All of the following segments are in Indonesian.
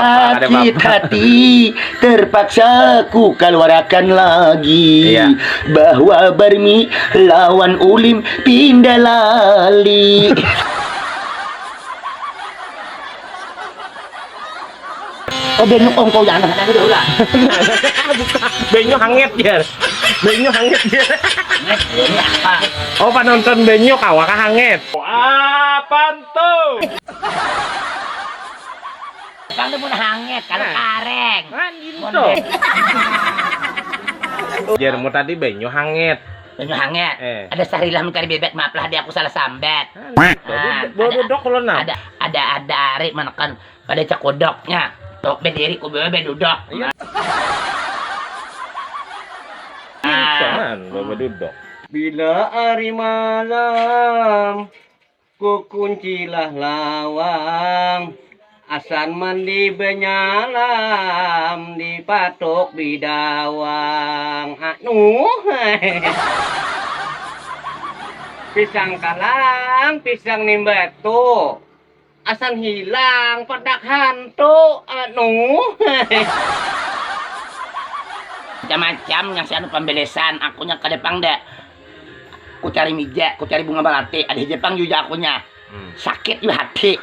Sakit hati, terpaksa ku keluarkan lagi. Iya. Bahwa Barmi lawan Ulim pindah lali. Oh benyok kau jangan kata dulu lah. Benyo hangat ya. Benyo hangat ya. Ini apa? Oh, penonton benyo kawak hangat. Apaan tuh? Kalau mau hangat, kalau kareng. Anjing tuh. Jar mau tadi benyo hangat. Benyo hangat. Ada sahrilah mencari bebek, maaflah dia aku salah sambat. Baru dok kalau nah. Ada Ari menekan pada cakodoknya. Tok berdiri ku bebe duduk. Jangan bawa duduk. Bila hari malam ku kuncilah lawang, asan mandi benyalam dipatok bidawang. Pisang kalang, pisang nimbatu, asan hilang pedak hantu. Macam-macam yang si anu pembelesan, akunya ke depan deh. Ku cari mija, ku cari bunga balati, ada Jepang juga akunya. Sakit juga hati.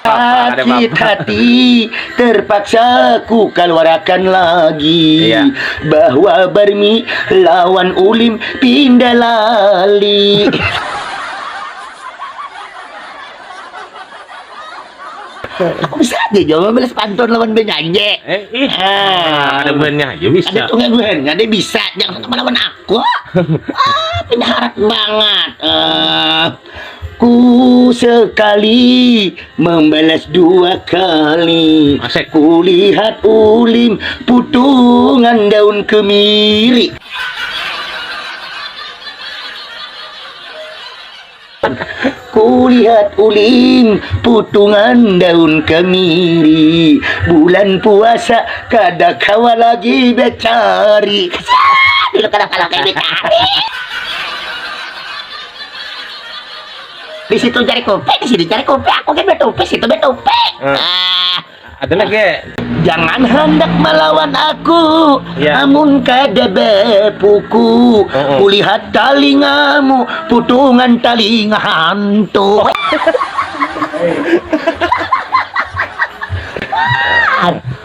Sakit hati, terpaksa ku keluarkan lagi. Iya. Bahwa Barmi lawan Ulim pindah lali. Aku bisa aja coba balas pantun lawan benyanyi. Ada bannya aja bisa. Ada tuh nggak dia bisa, jangan sama lawan aku. Penyarat banget. Ku sekali membalas dua kali. Asik. Ku lihat Ulim putungan daun kemiri. Ku lihat Ulim putungan daun kemiri. Bulan puasa kada kawa lagi becari. Dulu kada kalah kayak becari. Di situ cari kopi, di sini cari kopi. Aku kan betupi, situ betupi. Ada lagi. Jangan hendak melawan aku, Ya. namun kada bepuku. Kulihat talingamu, putungan talinga hantu.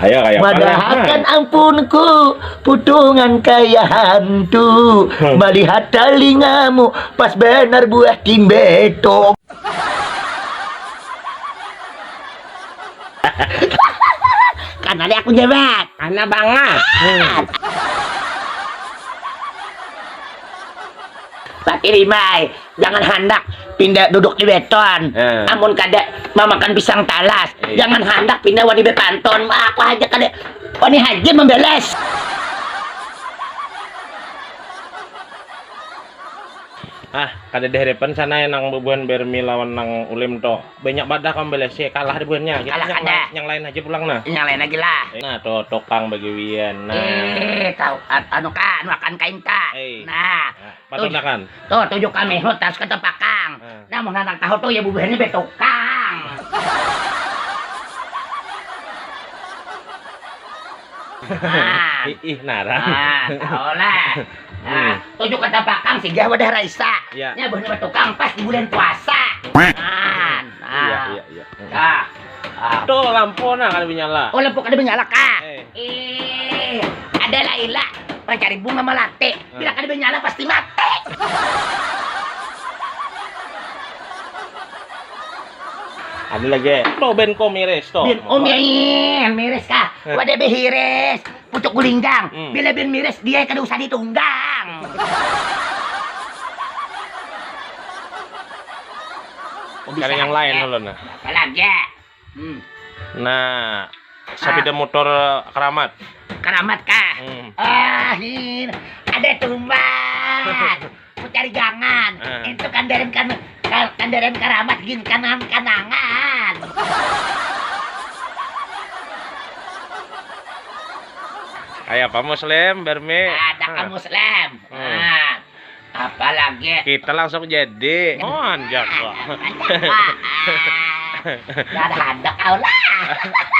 Ayo kayak Madahakan ampunku, putungan kaya hantu. Melihat talingamu, pas benar buah timbeto. Karena dia aku jebak. Karena banget. Tapi Rimai, jangan hendak pindah duduk di beton. Amun kada mamakan pisang talas, jangan hendak pindah wadi bepanton. Aku aja kada wani haji membeles. Kada di hadapan sana yang nang bebuan Barmi lawan nang Ulim to. Banyak badak kambelesi kalah di buannya. Kalah kada. Yang lain aja pulang nah. Yang lain lagi lah. Nah, tuh tokang bagi Wian. Nah. Tahu anu kan makan kain ta. Nah, patonakan. tuh tujuh kami hotas kata pakang. Nah, mau nang tahu tuh ya bubuhannya betukang. Narang. Tahu lah. Tujuh kata pakang singgah wadah Raisa. Ya. Nya buahnya betukang pas di bulan puasa. Iya. Nah. Tuh lampu nah kada menyala. Oh, lampu kada menyala kah? Ada Laila mencari bunga melati. Bila kada menyala pasti mati. Ada lagi. Tuh ben ko miris to. Ben miris kah? Wadah behiris. Pucuk gulinggang. Bila ben miris dia kada usah ditunggang. Cari yang lain dulu nah. Apa lagi? Nah, sepeda motor keramat. Keramat kah? Ini ada tumbat. Mau cari gangan. Itu kandaran keramat gin kanangan. Kayak apa Muslim, Barmi? Ada kan Muslim. Apalagi? Kita langsung jadi. Anjak. Gak ada handak kau lah.